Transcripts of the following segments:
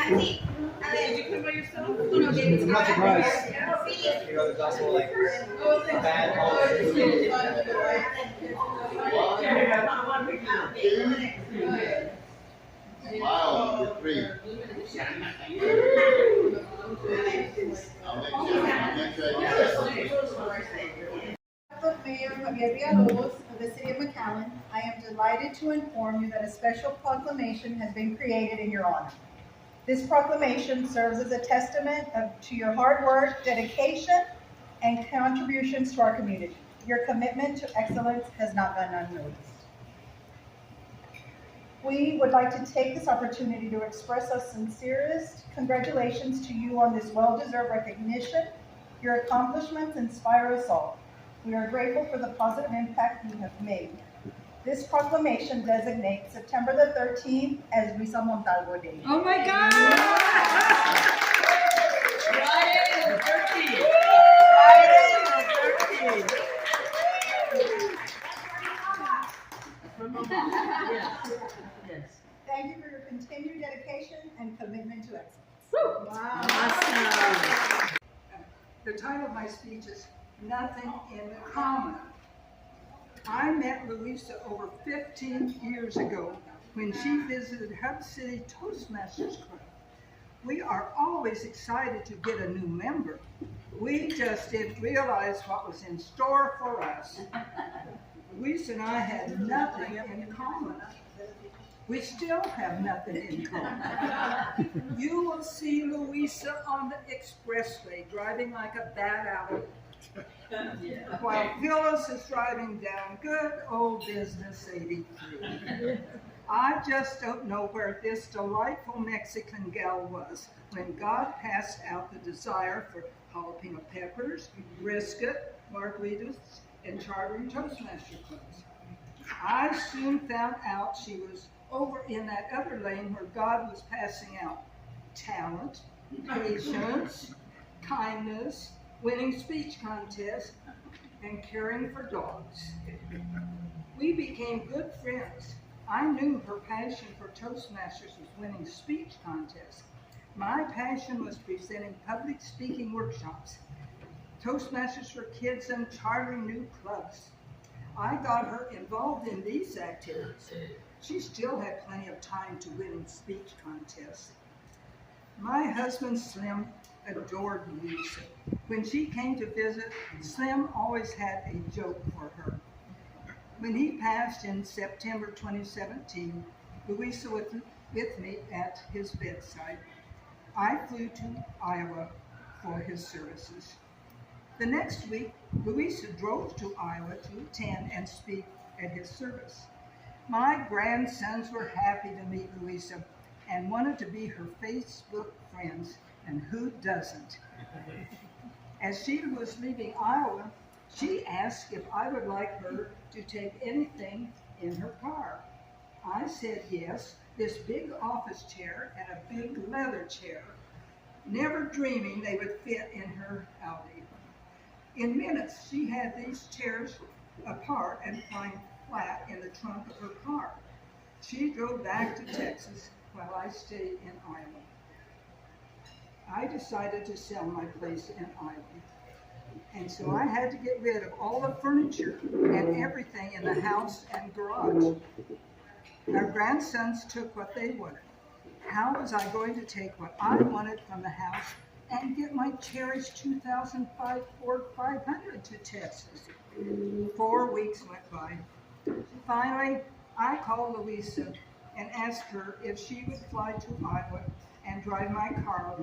Did you come by yourself? I'm not surprised. You know, there's also like bad Wow, you're free. Mayor Javier Villalobos of the City of McAllen, I am delighted to inform you that a special proclamation has been created in your honor. This proclamation serves as a testament to your hard work, dedication, and contributions to our community. Your commitment to excellence has not gone unnoticed. We would like to take this opportunity to express our sincerest congratulations to you on this well-deserved recognition. Your accomplishments inspire us all. We are grateful for the positive impact you have made. This proclamation designates September the 13th as Luisa Montalvo Day. Oh my God! Friday the 13th. Friday the 13th. Yes. Thank you for your continued dedication and commitment to excellence. Wow. Awesome. The title of my speech is Nothing in Common. I met Luisa over 15 years ago when she visited Hub City Toastmasters Club. We are always excited to get a new member. We just didn't realize what was in store for us. Luisa and I had nothing in common. We still have nothing in common. You will see Luisa on the expressway driving like a bat owl, while Phyllis is driving down good old business 83. I just don't know where this delightful Mexican gal was when God passed out the desire for jalapeno peppers, brisket, margaritas, and chartering Toastmaster clubs. I soon found out she was over in that other lane where God was passing out talent, patience, kindness, winning speech contests, and caring for dogs. We became good friends. I knew her passion for Toastmasters was winning speech contests. My passion was presenting public speaking workshops, Toastmasters for kids, and chartering new clubs. I got her involved in these activities. She still had plenty of time to win in speech contests. My husband, Slim, adored Luisa. When she came to visit, Slim always had a joke for her. When he passed in September 2017, Luisa was with me at his bedside. I flew to Iowa for his services. The next week, Luisa drove to Iowa to attend and speak at his service. My grandsons were happy to meet Luisa and wanted to be her Facebook friends, and who doesn't? As she was leaving Iowa, she asked if I would like her to take anything in her car. I said yes, this big office chair and a big leather chair, never dreaming they would fit in her Audi. In minutes, she had these chairs apart and lying flat in the trunk of her car. She drove back to Texas while I stayed in Iowa. I decided to sell my place in Iowa. And so I had to get rid of all the furniture and everything in the house and garage. Our grandsons took what they wanted. How was I going to take what I wanted from the house and get my cherished 2005 Ford 500 to Texas? 4 weeks went by. Finally, I called Luisa and asked her if she would fly to Iowa and drive my car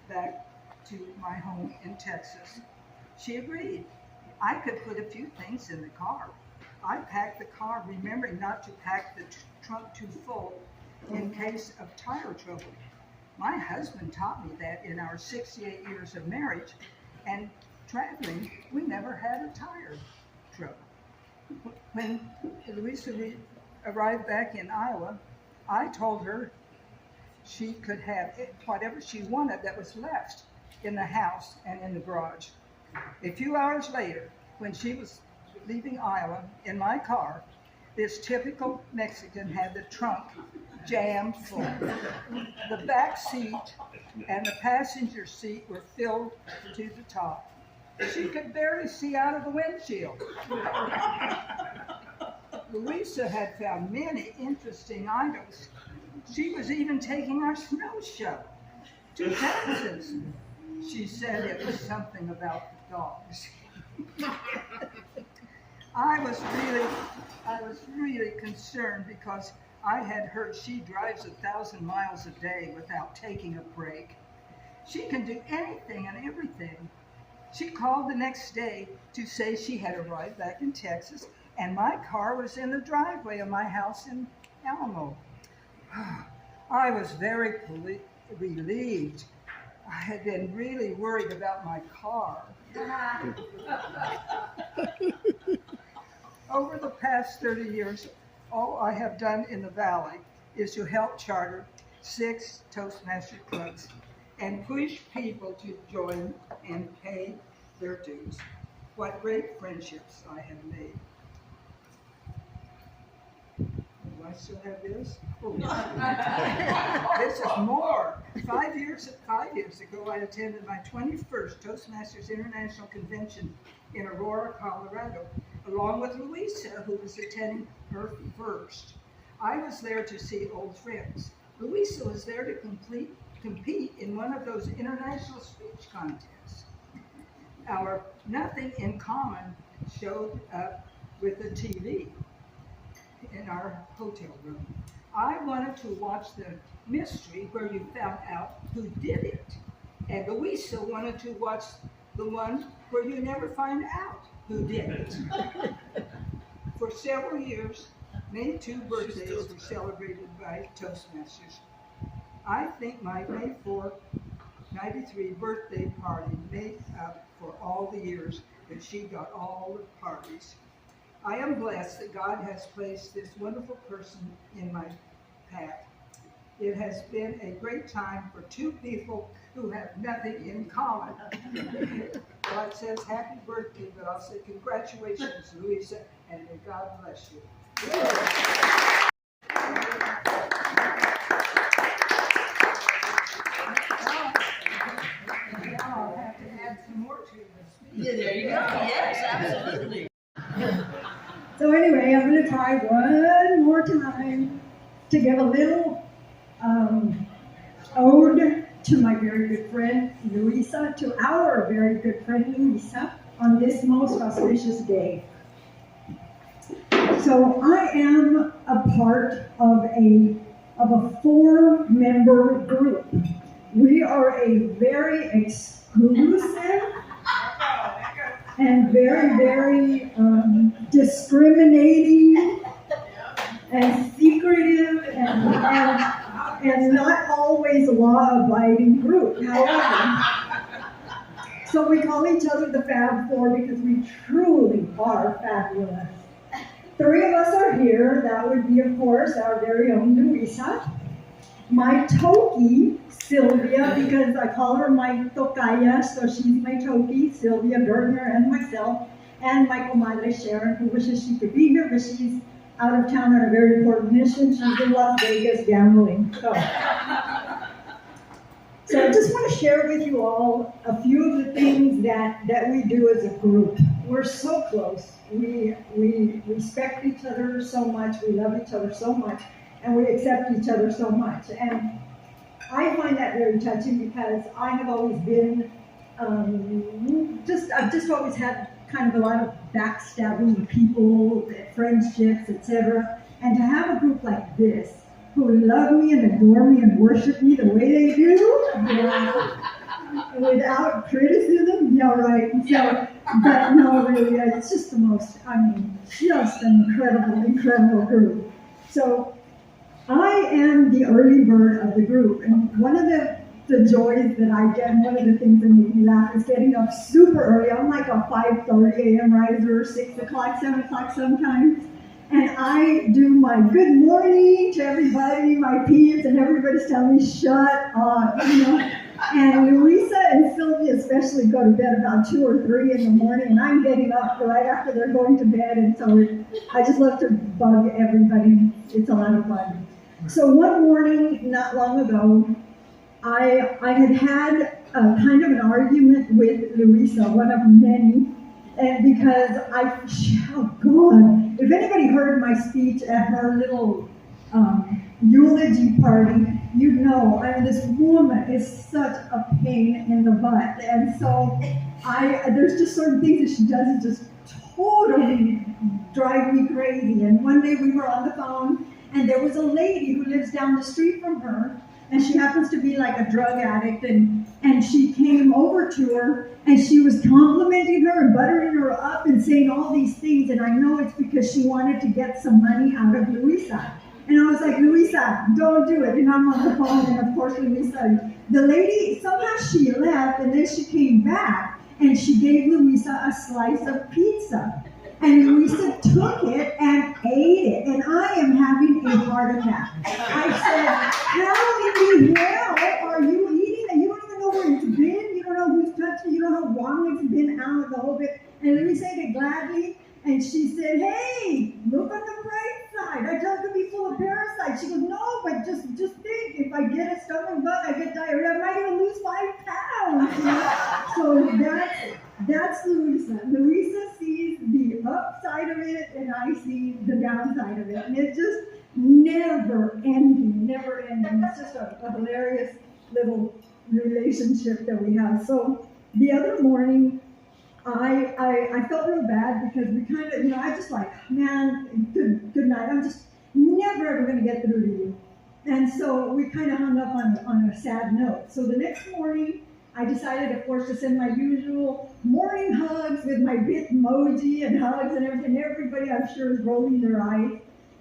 back to my home in Texas. She agreed. I could put a few things in the car. I packed the car, remembering not to pack the trunk too full in case of tire trouble. My husband taught me that in our 68 years of marriage and traveling, we never had a tire trouble. When Luisa arrived back in Iowa, I told her she could have whatever she wanted that was left in the house and in the garage. A few hours later, when she was leaving Iowa in my car, this typical Mexican had the trunk jammed full. The back seat and the passenger seat were filled to the top. She could barely see out of the windshield. Luisa had found many interesting items. She was even taking our snow shovel to Texas. She said it was something about the dogs. I was really concerned because I had heard she drives 1,000 miles a day without taking a break. She can do anything and everything. She called the next day to say she had arrived back in Texas and my car was in the driveway of my house in Alamo. I was very relieved. I had been really worried about my car. Over the past 30 years, all I have done in the Valley is to help charter 6 Toastmaster clubs and push people to join and pay their dues. What great friendships I have made. Do I still have this? Oh. This is more. 5 years ago, I attended my 21st Toastmasters International Convention in Aurora, Colorado, along with Luisa, who was attending her first. I was there to see old friends. Luisa was there to compete in one of those international speech contests. Our Nothing in Common showed up with a TV in our hotel room. I wanted to watch the mystery where you found out who did it. And Luisa wanted to watch the one where you never find out who did it. For several years, May 2 birthdays were celebrated by Toastmasters. I think my May 4, 93 birthday party made up for all the years that she got all the parties. I am blessed that God has placed this wonderful person in my path. It has been a great time for 2 people who have nothing in common. God says happy birthday, but I'll say congratulations, Luisa, and may God bless you. Now I'll have to add some more to this. Yeah, there you go. Yes, absolutely. So anyway, I'm going to try one more time to give a little ode to my very good friend Luisa, to our very good friend Luisa, on this most auspicious day. So I am a part of a 4-member group. We are a very exclusive and very, very discriminating and secretive and not always law-abiding group. However, so we call each other the Fab Four because we truly are fabulous. 3 of us are here. That would be, of course, our very own Luisa, my toki, Sylvia, because I call her my tocaya, so she's my toki, Sylvia Gertner, and myself, and my comadre Sharon, who wishes she could be here, but she's out of town on a very important mission. She's in Las Vegas gambling. So I just want to share with you all a few of the things that we do as a group. We're so close. We respect each other so much. We love each other so much. And we accept each other so much. And I find that very touching because I have always been, I've just always had kind of a lot of backstabbing with people, friendships, etc. And to have a group like this, who love me and adore me and worship me the way they do, without criticism, yeah, right. So, but no, really, it's just the most, just an incredible group. So, I am the early bird of the group, and one of the joys that I get, and one of the things that make me laugh is getting up super early. I'm like a 5:30 a.m. riser, 6 o'clock, 7 o'clock sometimes. And I do my good morning to everybody, my peeps, and everybody's telling me, shut up, And Luisa and Sylvia especially go to bed about 2 or 3 in the morning, and I'm getting up right after they're going to bed, and so I just love to bug everybody. It's a lot of fun. So one morning, not long ago, I had a kind of an argument with Luisa, one of many, and because oh God, if anybody heard my speech at her little eulogy party, you'd know, I mean, this woman is such a pain in the butt, and so there's just certain things that she does that just totally drive me crazy. And one day we were on the phone, and there was a lady who lives down the street from her, and she happens to be like a drug addict, and she came over to her, and she was complimenting her and buttering her up and saying all these things, and I know it's because she wanted to get some money out of Luisa. And I was like, Luisa, don't do it. And I'm on the phone, and of course Luisa, the lady, somehow she left, and then she came back, and she gave Luisa a slice of pizza. And Luisa took it and ate it, and I am having a heart attack. I said, how in the hell are you eating it? You don't even know where it's been. You don't know who's touched it. You don't know how long it's been out of the whole bit. And Luisa ate it gladly, and she said, hey, look on the bright side. I told her to be full of parasites. She goes, no, but just think, if I get a stomach bug, I get diarrhea, am I going to lose 5 pounds? So that's Luisa. Luisa sees the upside of it, and I see the downside of it. And it's just never ending, never ending. It's just a hilarious little relationship that we have. So the other morning, I felt real bad because we kind of, I just like, man, good night. I'm just never ever going to get through to you. And so we kind of hung up on a sad note. So the next morning, I decided, of course, to send my usual morning hugs with my bit emoji and hugs and everything. Everybody, I'm sure, is rolling their eyes.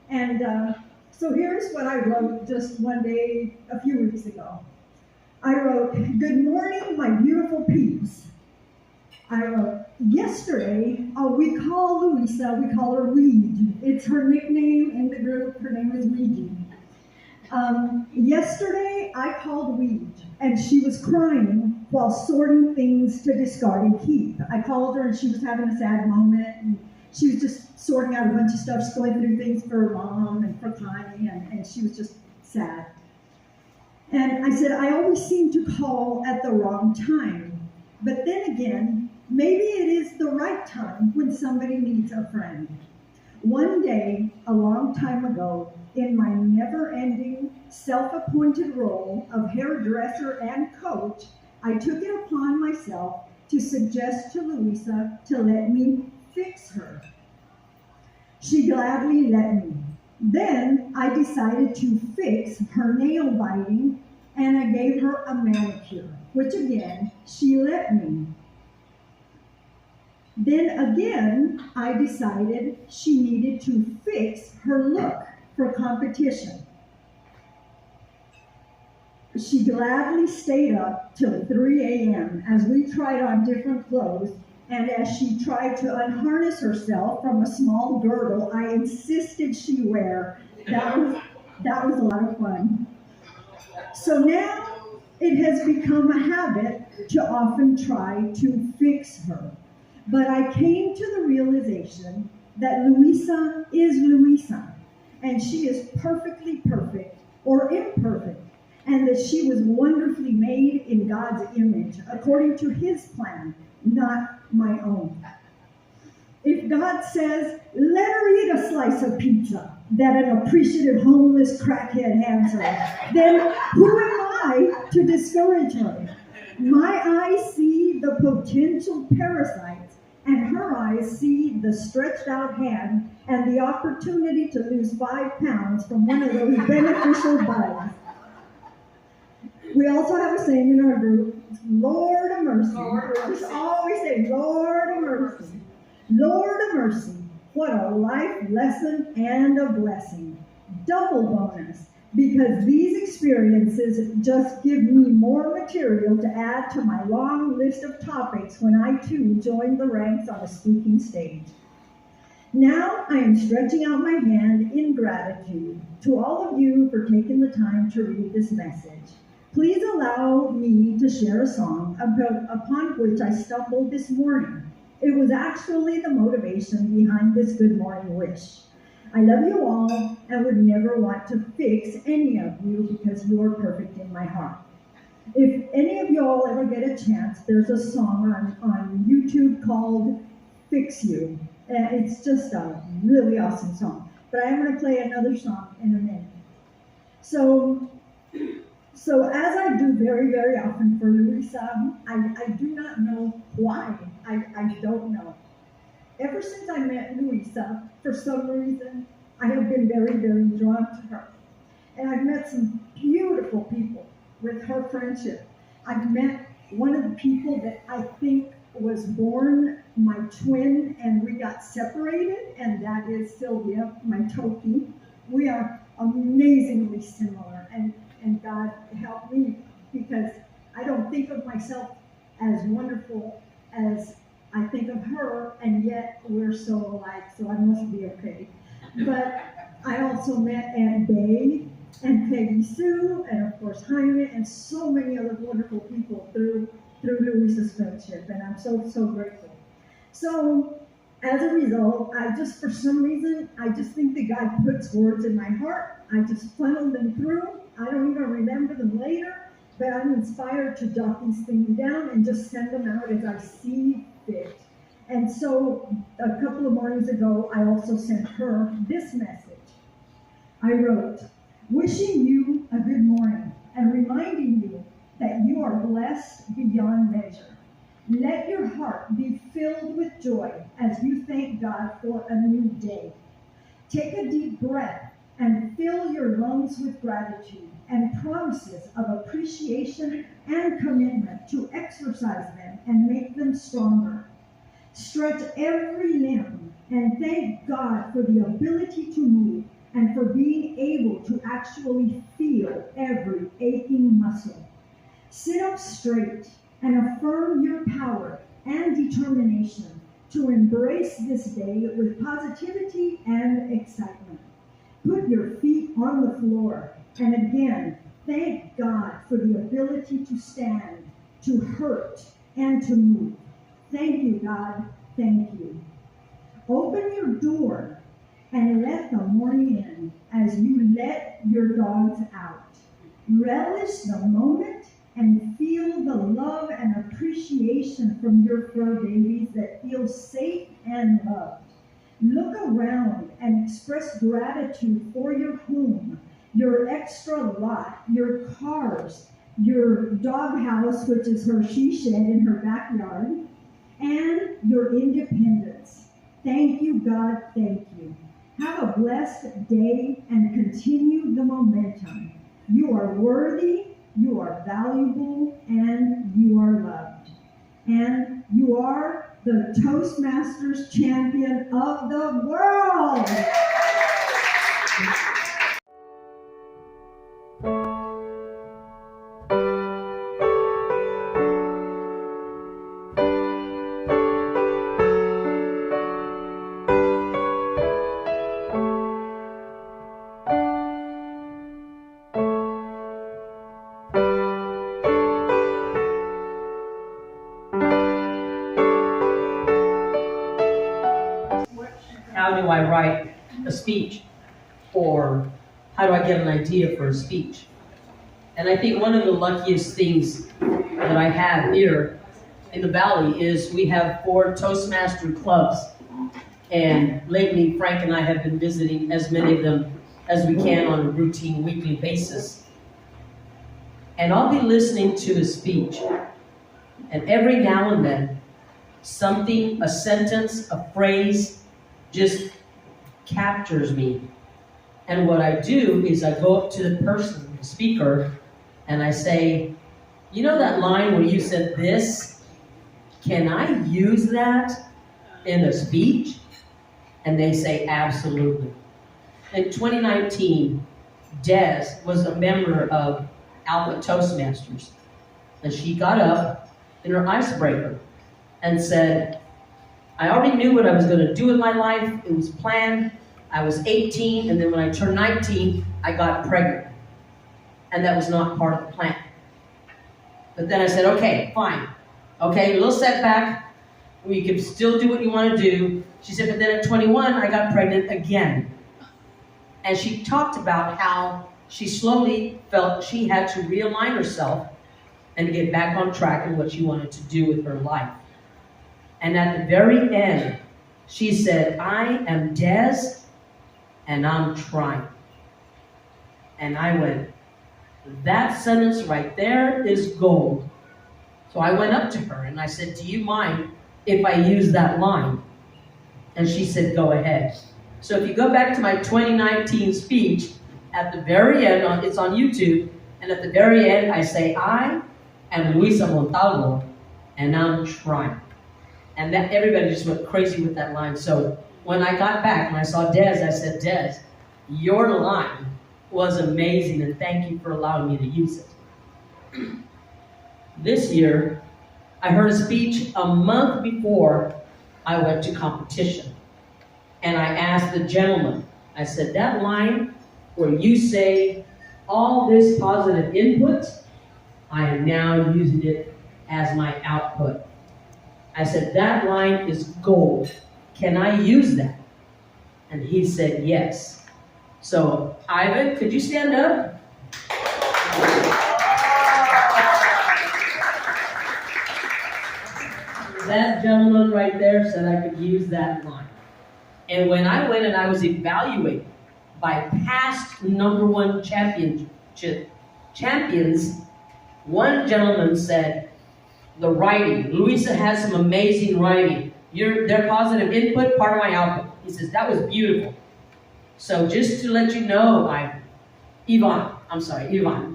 And so here's what I wrote just one day a few weeks ago. I wrote, good morning, my beautiful peeps. I wrote, yesterday, we call Luisa, we call her Ouija. It's her nickname in the group. Her name is Ouija. Yesterday, I called Ouija, and she was crying while sorting things to discard and keep. I called her, and she was having a sad moment, and she was just sorting out a bunch of stuff. She's going through things for her mom and for Connie, and she was just sad. And I said, I always seem to call at the wrong time. But then again, maybe it is the right time when somebody needs a friend. One day, a long time ago, in my never-ending, self-appointed role of hairdresser and coach, I took it upon myself to suggest to Luisa to let me fix her. She gladly let me. Then I decided to fix her nail biting, and I gave her a manicure, which again, she let me. Then again, I decided she needed to fix her look for competition. She gladly stayed up till 3 a.m. as we tried on different clothes, and as she tried to unharness herself from a small girdle I insisted she wear. That was a lot of fun. So now it has become a habit to often try to fix her. But I came to the realization that Luisa is Luisa, and she is perfectly perfect or imperfect, and that she was wonderfully made in God's image, according to his plan, not my own. If God says, let her eat a slice of pizza that an appreciative homeless crackhead hands her, then who am I to discourage her? My eyes see the potential parasites, and her eyes see the stretched out hand and the opportunity to lose 5 pounds from one of those beneficial bugs. We also have a saying in our group, Lord of mercy. We always say, Lord of mercy. Lord of mercy, what a life lesson and a blessing. Double bonus, because these experiences just give me more material to add to my long list of topics when I too join the ranks on a speaking stage. Now I am stretching out my hand in gratitude to all of you for taking the time to read this message. Please allow me to share a song upon which I stumbled this morning. It was actually the motivation behind this good morning wish. I love you all and would never want to fix any of you because you are perfect in my heart. If any of y'all ever get a chance, there's a song on YouTube called Fix You. It's just a really awesome song. But I am going to play another song in a minute. So as I do very, very often for Luisa, I do not know why. I don't know. Ever since I met Luisa, for some reason, I have been very, very drawn to her. And I've met some beautiful people with her friendship. I've met one of the people that I think was born my twin, and we got separated, and that is Sylvia, my Toki. We are amazingly similar, and God help me, because I don't think of myself as wonderful as I think of her, and yet we're so alike, so I must be okay. But I also met Aunt Bay and Peggy Sue, and of course Jaime, and so many other wonderful people through Luisa's friendship, and I'm so, so grateful. So, as a result, for some reason, I just think that God puts words in my heart. I just funnel them through. I don't even remember them later, but I'm inspired to jot these things down and just send them out as I see fit. And so, a couple of mornings ago, I also sent her this message. I wrote, wishing you a good morning and reminding you that you are blessed beyond measure. Let your heart be filled with joy as you thank God for a new day. Take a deep breath and fill your lungs with gratitude and promises of appreciation and commitment to exercise them and make them stronger. Stretch every limb and thank God for the ability to move and for being able to actually feel every aching muscle. Sit up straight and affirm your power and determination to embrace this day with positivity and excitement. Put your feet on the floor and again, thank God for the ability to stand, to hurt, and to move. Thank you, God. Thank you. Open your door and let the morning in as you let your dogs out. Relish the moment and feel the love and appreciation from your fur babies that feel safe and loved. Look around and express gratitude for your home, your extra lot, your cars, your doghouse, which is her she shed in her backyard, and your independence. Thank you, God, thank you. Have a blessed day and continue the momentum. You are worthy, you are valuable, and you are loved. And you are the Toastmasters champion of the world. How do I write a speech? Or how do I get an idea for a speech? And I think one of the luckiest things that I have here in the Valley is we have 4 Toastmaster clubs. And lately, Frank and I have been visiting as many of them as we can on a routine weekly basis. And I'll be listening to a speech. And every now and then, something, a sentence, a phrase, just captures me. And what I do is I go up to the person, the speaker, and I say, you know that line where you said this? Can I use that in a speech? And they say, absolutely. In 2019, Des was a member of Alpha Toastmasters. And she got up in her icebreaker and said, I already knew what I was going to do with my life. It was planned. I was 18, and then when I turned 19, I got pregnant. And that was not part of the plan. But then I said, okay, fine. Okay, a little setback. You can still do what you want to do. She said, but then at 21, I got pregnant again. And she talked about how she slowly felt she had to realign herself and get back on track in what she wanted to do with her life. And at the very end, she said, I am Des, and I'm trying. And I went, that sentence right there is gold. So I went up to her and I said, do you mind if I use that line? And she said, go ahead. So if you go back to my 2019 speech, at the very end, it's on YouTube, and at the very end, I say, I am Luisa Montalvo, and I'm trying. And that everybody just went crazy with that line. So when I got back and I saw Des, I said, Des, your line was amazing, and thank you for allowing me to use it. This year, I heard a speech a month before I went to competition. And I asked the gentleman, I said, that line where you say all this positive input, I am now using it as my output. I said, that line is gold. Can I use that? And he said, yes. So, Ivan, could you stand up? That gentleman right there said I could use that line. And when I went and I was evaluated by past #1 champions, one gentleman said, the writing, Luisa has some amazing writing. Their positive input, part of my output. He says, that was beautiful. So just to let you know, Yvonne,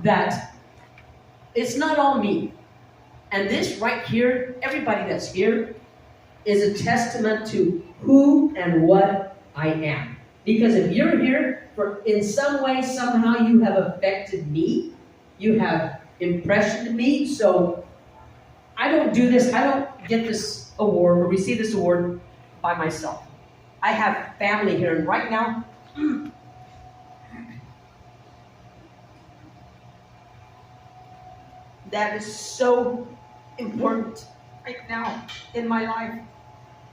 that it's not all me. And this right here, everybody that's here, is a testament to who and what I am. Because if you're here, in some way, somehow you have affected me, you have impressioned me, so I don't do this, I don't get this award or receive this award by myself. I have family here, and right now, that is so important right now in my life.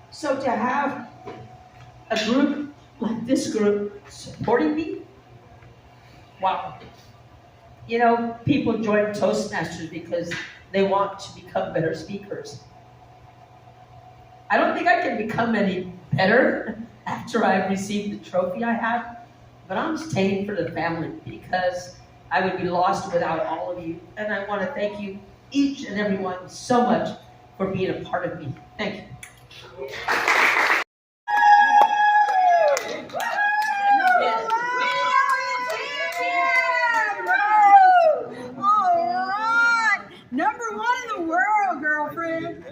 So to have a group like this group supporting me, wow. You know, people join Toastmasters because they want to become better speakers. I don't think I can become any better after I've received the trophy I have, but I'm staying for the family because I would be lost without all of you. And I want to thank you, each and every one, so much for being a part of me. Thank you. #1 in the world, girlfriend.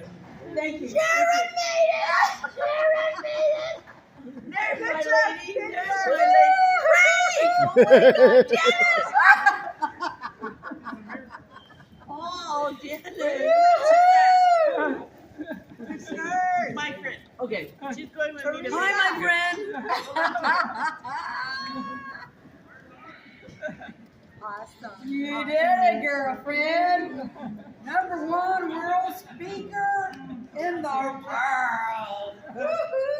Thank you. Sharon made it! Sharon made it! There's my lady. There's Oh, Janet. My friend. Okay, she's going with me to Hi, my friend. Awesome. You did it, girlfriend. #1 world speaker in the world. Woo-hoo.